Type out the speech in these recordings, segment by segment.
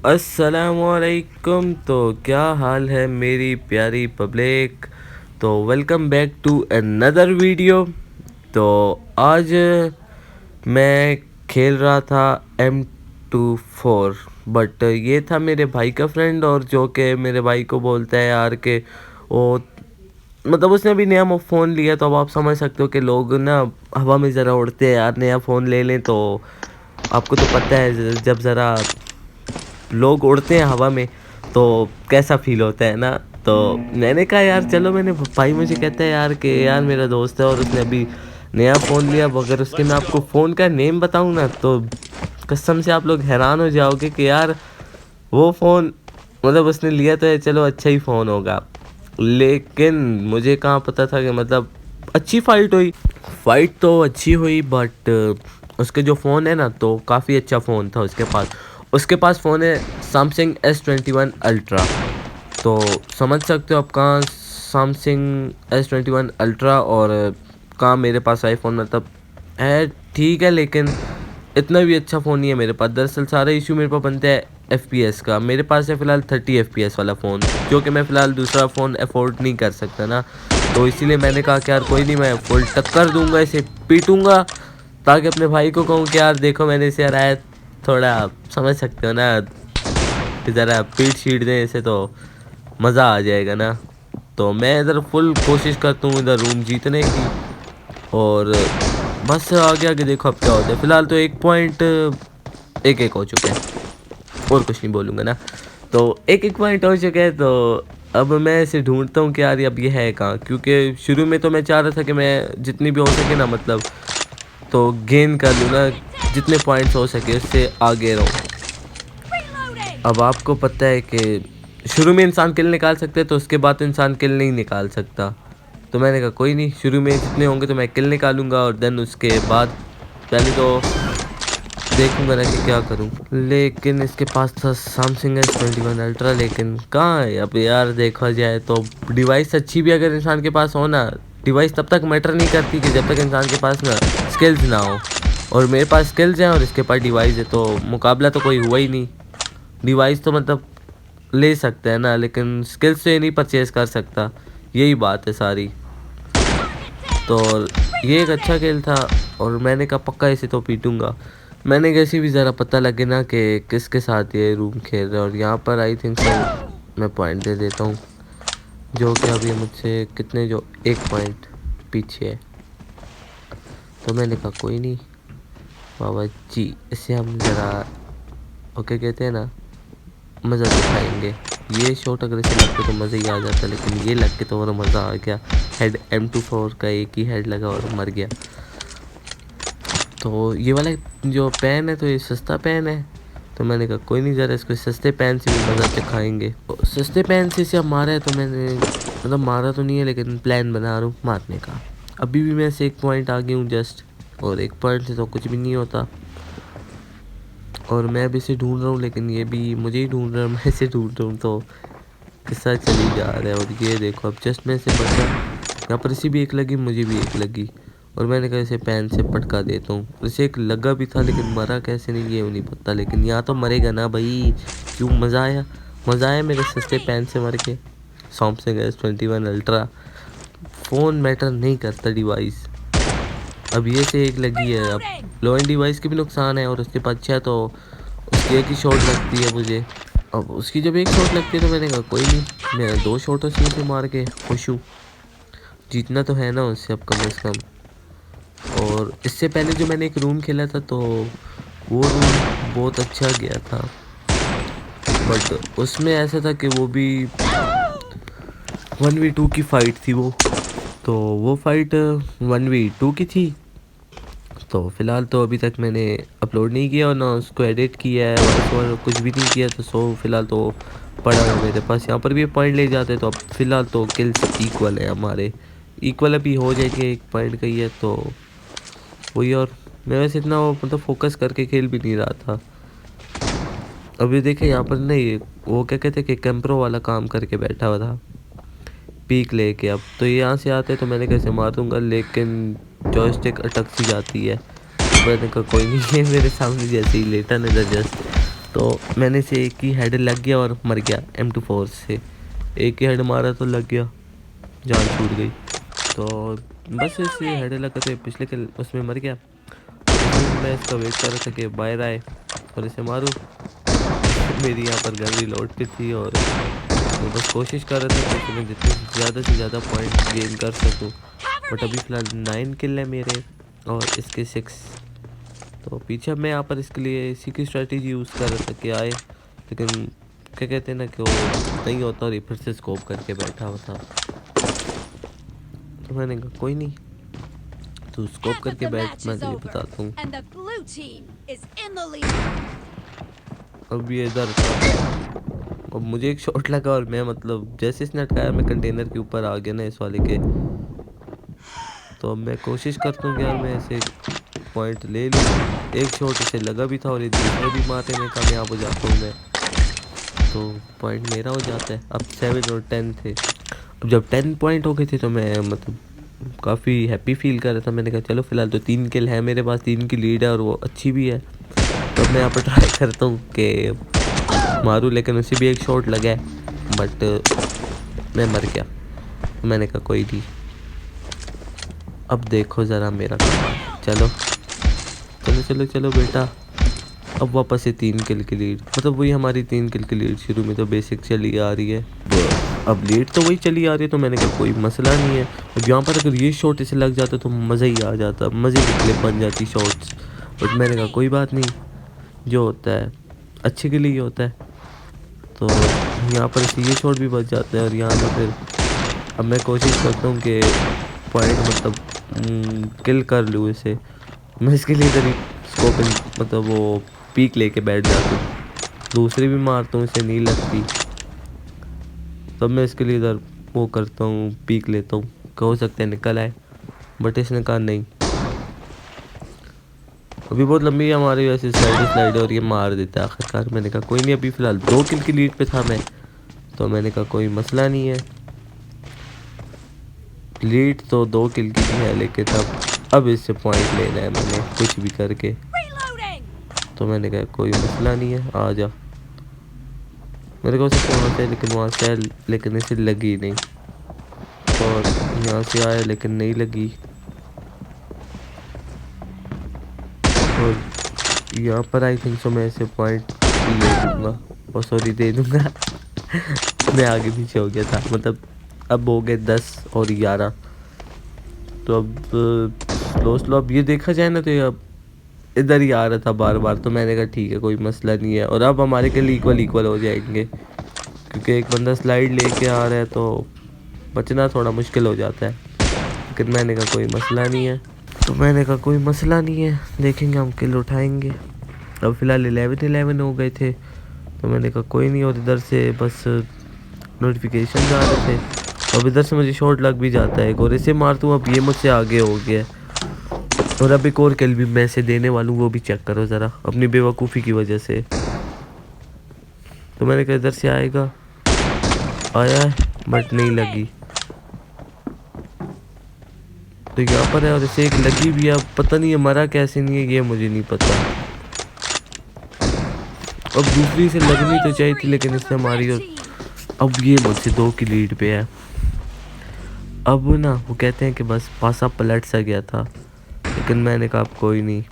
अस्सलामुअलैकुम। तो क्या हाल है मेरी प्यारी पब्लिक। तो welcome back to another video. तो आज मैं खेल रहा था M24, बट ये था मेरे भाई का फ्रेंड, और जो कि मेरे भाई को बोलता है यार के वो मतलब उसने अभी नया फ़ोन लिया। तो अब आप समझ सकते हो कि लोग ना हवा में ज़रा उड़ते हैं यार। नया फ़ोन ले लें तो आपको तो पता है जब ज़रा लोग उड़ते हैं हवा में तो कैसा फील होता है ना। तो मैंने कहा यार चलो, मैंने भाई मुझे कहता है यार कि यार मेरा दोस्त है और उसने अभी नया फ़ोन लिया। अगर उसके मैं आपको फ़ोन का नेम बताऊं ना तो कसम से आप लोग हैरान हो जाओगे कि यार वो फ़ोन मतलब उसने लिया तो है, चलो अच्छा ही फ़ोन होगा, लेकिन मुझे कहाँ पता था कि मतलब अच्छी फ़ाइट तो अच्छी हुई, बट उसके जो फ़ोन है ना तो काफ़ी अच्छा फ़ोन था उसके पास फ़ोन है सैमसंग S21 अल्ट्रा। तो समझ सकते हो आप कहाँ सैमसंग S21 अल्ट्रा और कहाँ मेरे पास आईफोन। मतलब है ठीक है, लेकिन इतना भी अच्छा फ़ोन नहीं है मेरे पास। दरअसल सारा इशू मेरे पास बनता है FPS का। मेरे पास है फ़िलहाल 30 FPS वाला फ़ोन, जो कि मैं फ़िलहाल दूसरा फ़ोन अफोर्ड नहीं कर सकता ना। तो इसीलिए मैंने कहा कि यार कोई नहीं, मैं फुल टक्कर दूंगा, इसे पीटूंगा, ताकि अपने भाई को कहूँ कि यार देखो मैंने इसे हराया। थोड़ा समझ सकते हो ना कि ज़रा पीट शीट दें इसे तो मज़ा आ जाएगा ना। तो मैं इधर फुल कोशिश करता हूँ इधर रूम जीतने की, और बस आगे आगे देखो अब क्या होता है। फ़िलहाल तो 1 पॉइंट 1-1 हो चुके हैं, और कुछ नहीं बोलूँगा ना। तो 1-1 पॉइंट हो चुके हैं। तो अब मैं इसे ढूंढता हूँ कि यार अब ये है कहाँ, क्योंकि शुरू में तो मैं चाह रहा था कि मैं जितनी भी हो सके ना मतलब तो गेन कर लूँ ना, जितने पॉइंट्स हो सके उससे आगे रहूँ। अब आपको पता है कि शुरू में इंसान किल निकाल सकते हैं, तो उसके बाद तो इंसान किल नहीं निकाल सकता। तो मैंने कहा कोई नहीं, शुरू में जितने होंगे तो मैं किल निकालूंगा, और देन उसके बाद पहले तो देखूंगा ना कि क्या करूं। लेकिन इसके पास था सैमसंग S21 अल्ट्रा, लेकिन कहाँ है अब यार। देखा जाए तो डिवाइस अच्छी भी अगर इंसान के पास हो ना, डिवाइस तब तक मैटर नहीं करती कि जब तक इंसान के पास ना स्किल्स ना हो। और मेरे पास स्किल्स हैं और इसके पास डिवाइस है, तो मुकाबला तो कोई हुआ ही नहीं। डिवाइस तो मतलब ले सकते हैं ना, लेकिन स्किल्स से नहीं परचेज कर सकता, यही बात है सारी। तो ये एक अच्छा खेल था, और मैंने कहा पक्का इसे तो पीटूंगा। मैंने कैसी भी ज़रा पता लगे ना कि किसके साथ ये रूम खेल रहा है। और यहाँ पर आई थिंक सो मैं पॉइंट दे देता हूँ, जो कि अभी मुझसे कितने जो 1 पॉइंट पीछे है। तो मैंने कहा कोई नहीं बाबा जी, इसे हम ज़रा ओके कहते हैं ना, मज़ा दिखाएंगे। ये शॉट अगर इसे लगते तो मज़ा ही आ जाता, लेकिन ये लग के तो और मज़ा आ गया। हेड M24 का एक ही हेड लगा और मर गया। तो ये वाला जो पेन है तो ये सस्ता पेन है, तो मैंने कहा कोई नहीं, ज़रा इसको सस्ते पेन से भी मज़ा दिखाएंगे। तो सस्ते पेन से इसे अब मारा है, तो मैंने मतलब मारा तो नहीं है, लेकिन प्लान बना रहा हूँ मारने का। अभी भी मैं से 1 पॉइंट आगे हूँ जस्ट, और 1 पॉइंट से तो कुछ भी नहीं होता। और मैं भी इसे ढूंढ रहा हूँ, लेकिन ये भी मुझे ही ढूंढ रहा है, मैं इसे ढूंढ रहा हूँ, तो किस्सा चली जा रहा है। और ये देखो अब जस्ट मैं इसे बचा, यहाँ पर इसी भी एक लगी, मुझे भी एक लगी, और मैंने कहा इसे पैन से पटका देता हूँ। इसे एक लगा भी था, लेकिन मरा कैसे नहीं ये नहीं पता, लेकिन यहाँ तो मरेगा ना भाई। क्यों मज़ा आया मेरे सस्ते पैन से मर के। Samsung S21 ultra phone matter नहीं करता डिवाइस। अब ये से एक लगी है, अब लो एंड डिवाइस के भी नुकसान है, और उसके पास अच्छा तो उसकी एक ही शॉट लगती है मुझे। अब उसकी जब एक शॉट लगती है तो मैंने कहा कोई नहीं, मैं 2 शॉटों से उसे मार के खुश हूँ। जीतना तो है ना उससे अब कम से कम। और इससे पहले जो मैंने एक रूम खेला था तो वो रूम बहुत अच्छा गया था, बट उसमें ऐसा था कि वो भी 1v2 की फ़ाइट थी वो। तो वो फाइट 1v2 की थी। तो फ़िलहाल तो अभी तक मैंने अपलोड नहीं किया और ना उसको एडिट किया है और कुछ भी नहीं किया। तो फ़िलहाल तो पड़ा है मेरे पास। यहाँ पर भी पॉइंट ले जाते तो अब फ़िलहाल तो किल्स इक्वल है हमारे, इक्वल अभी हो जाएंगे। 1 पॉइंट का ही है तो वही। और मैं वैसे इतना मतलब फोकस करके खेल भी नहीं रहा था। अभी देखे यहाँ पर नहीं, वो क्या कहते कि कैंप्रो वाला काम करके बैठा हुआ था पीक लेके। अब तो ये यहाँ से आते तो मैंने कैसे मार दूंगा, लेकिन जॉयस्टिक अटक सी जाती है। मैंने कहा कोई नहीं, है मेरे सामने जैसे ही लेटा नजर जस्ट तो मैंने से एक ही हेड लग गया और मर गया। M24 से एक ही हेड मारा तो लग गया, जान छूट गई। तो बस इसे हेड लगा तो पिछले किल उसमें मर गया। तो मैं इसका वेट कर रहा था कि बाहर आए और इसे मारूं। मेरी यहाँ पर गन रिलोड पे थी और मैं बस कोशिश कर रहा था कि मैं जितने ज़्यादा से ज़्यादा पॉइंट गेन कर सकूं। बट अभी फ़िलहाल 9 किल है मेरे और इसके 6। तो पीछे मैं यहाँ पर इसके लिए इसी की स्ट्रेटेजी यूज़ कर रहा था कि आए, लेकिन क्या कहते हैं ना कि वो नहीं होता और ये फिर से स्कोप करके बैठा हुआ था। तो मैंने कहा कोई नहीं, तू स्कोप करके बैठ, मैं तुझे बताता हूँ। अब ये इधर था, अब मुझे एक शॉट लगा और मैं मतलब जैसे इसने अटकाया मैं कंटेनर के ऊपर आ गया ना इस वाले के। तो अब मैं कोशिश करता हूँ कि यार मैं ऐसे पॉइंट ले लूँ। एक शॉट इसे लगा भी था और ये दूसरे भी मारने में कामयाब हो जाता हूँ मैं, तो पॉइंट मेरा हो जाता है। अब 7 और 10 थे। अब जब 10 पॉइंट हो गए थे तो मैं मतलब काफ़ी हैप्पी फील कर रहा था। मैंने कहा चलो फ़िलहाल तो 3 किल है मेरे पास, 3 की लीड है और वो अच्छी भी है। तो मैं यहाँ पर ट्राई करता हूँ कि मारूँ, लेकिन उसे भी एक शॉट लगा है बट मैं मर गया। तो मैंने कहा कोई नहीं, अब देखो ज़रा मेरा काम। चलो चलो चलो चलो बेटा, अब वापस से 3 किल की लीड, मतलब वही हमारी 3 किल की लीड शुरू में तो बेसिक चली आ रही है, अब लीड तो वही चली आ रही है। तो मैंने कहा कोई मसला नहीं है। अब यहाँ पर अगर ये शॉट इसे लग जाता तो मज़ा ही आ जाता, मज़े की क्लिप बन जाती शॉट्स। बट मैंने कहा कोई बात नहीं, जो होता है अच्छे के लिए ही होता है। तो यहाँ पर इसे ये शॉट भी बच जाता है और यहाँ पर फिर अब मैं कोशिश करता हूँ कि पॉइंट मतलब किल कर लूँ इसे। मैं इसके लिए इधर ही स्कोप मतलब वो पीक लेके बैठ जाता हूँ, दूसरी भी मारता हूँ, इसे नहीं लगती। तब मैं इसके लिए इधर वो करता हूँ, पीक लेता हूँ, हो सकता है निकल आए। बट इसने कहा नहीं, अभी बहुत लंबी है हमारी वैसे स्लाइड और ये मार देता है आखिरकार। मैंने कहा कोई नहीं, अभी फ़िलहाल 2 किल की लीड पे था मैं, तो मैंने कहा कोई मसला नहीं है। लीड तो 2 किल की भी है, लेकिन अब इससे पॉइंट लेना है मैंने कुछ भी करके। तो मैंने कहा कोई मसला नहीं है, आ जा। मेरे को सबसे वहाँ से, लेकिन वहाँ से लेकिन इसे लगी नहीं, और यहाँ से आया लेकिन नहीं लगी, और यहाँ पर आई थिंक सो मैं इसे पॉइंट ले दूँगा, और सॉरी दे दूँगा। मैं आगे पीछे हो गया था, मतलब अब हो गए 10 और 11। तो अब स्लो अब ये देखा जाए ना तो ये अब इधर ही आ रहा था बार बार। तो मैंने कहा ठीक है कोई मसला नहीं है, और अब हमारे के लिए इक्वल हो जाएंगे, क्योंकि एक बंदा स्लाइड लेके आ रहा है तो बचना थोड़ा मुश्किल हो जाता है। लेकिन मैंने कहा कोई मसला नहीं है, तो मैंने कहा कोई मसला नहीं है, देखेंगे हम किल उठाएंगे। अब फ़िलहाल 11 हो गए थे, तो मैंने कहा कोई नहीं। और इधर से बस नोटिफिकेशन आ रहे थे, अब इधर से मुझे शॉट लग भी जाता है और इसे मारता हूँ। अब ये मुझसे आगे हो गया, और अब एक और किल भी मैं इसे देने वाला हूँ, वो भी चेक करो ज़रा अपनी बेवकूफ़ी की वजह से। तो मैंने कहा इधर से आएगा, आया है बट नहीं लगी। तो यहाँ पर है और इसे एक लगी भी है, अब पता नहीं है मरा कैसे नहीं है, ये मुझे नहीं पता। अब दूसरी से लगनी तो चाहिए थी, लेकिन इसने मारी, और अब ये मुझसे 2 की लीड पे है। अब ना वो कहते हैं कि बस पासा पलट सा गया था, लेकिन मैंने कहा अब कोई नहीं।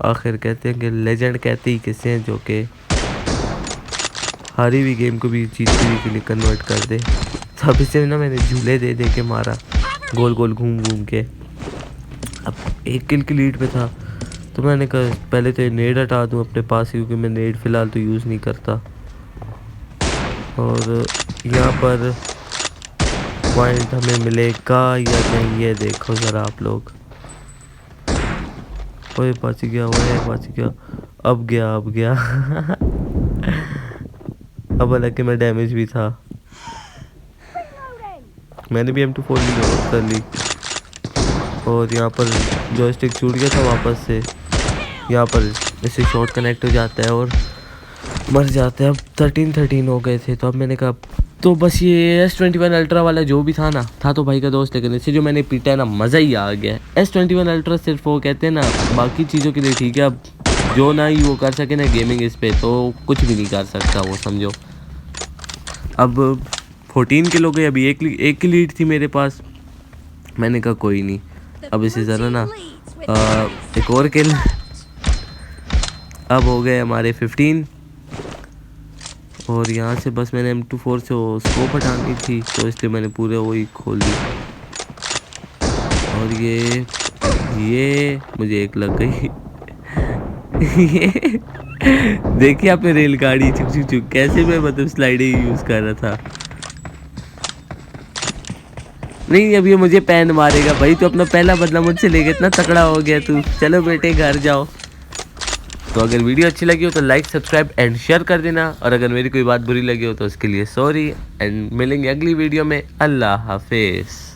आखिर कहते हैं कि लेजेंड कहते ही किसे हैं जो कि हारी हुई गेम को भी जीती हुई के लिए कन्वर्ट कर दे। तो अब इसे ना मैंने झूले दे दे के मारा, गोल गोल घूम घूम के। अब 1 किल की लीड पे था, तो मैंने कहा पहले तो ये नेड हटा दूँ अपने पास, क्योंकि मैं नेड फ़िलहाल तो यूज़ नहीं करता। और यहाँ पर पॉइंट हमें मिलेगा या नहीं, ये देखो ज़रा आप लोग। ओए बच गया, ओए बच गया, अब गया। अब हालांकि मैं डैमेज भी था, मैंने भी M24 रिलोड कर ली, और यहाँ पर जॉयस्टिक छूट गया था वापस से। यहाँ पर इससे शॉट कनेक्ट हो जाता है और मर जाते हैं। अब 13 हो गए थे, तो अब मैंने कहा तो बस ये S21 अल्ट्रा वाला जो भी था ना, था तो भाई का दोस्त, लेकिन इससे जो मैंने पीटा है ना, मज़ा ही आ गया। S21 अल्ट्रा सिर्फ वो कहते हैं ना, बाकी चीज़ों के लिए ठीक है, अब जो ना ही वो कर सके ना गेमिंग इस पे, तो कुछ भी नहीं कर सकता वो, समझो। अब 14 किलो गए, अभी एक की लीड थी मेरे पास। मैंने कहा कोई नहीं, अब इसे ज़रा ना एक और किल। अब हो गए हमारे 15। और यहाँ से बस मैंने M24 से वो स्कोप हटानी थी, तो इसलिए मैंने पूरे वही खोल दी। और ये मुझे एक लग गई। ये देखिए आपने रेलगाड़ी चुक चुक चुक कैसे मैं मतलब स्लाइडिंग यूज़ कर रहा था। नहीं, अब ये मुझे पैन मारेगा भाई। तो अपना पहला बदला मुझसे लेके इतना तगड़ा हो गया तू। चलो बेटे घर जाओ। तो अगर वीडियो अच्छी लगी हो तो लाइक, सब्सक्राइब एंड शेयर कर देना। और अगर मेरी कोई बात बुरी लगी हो तो उसके लिए सॉरी। एंड मिलेंगे अगली वीडियो में। अल्लाह हाफिज़।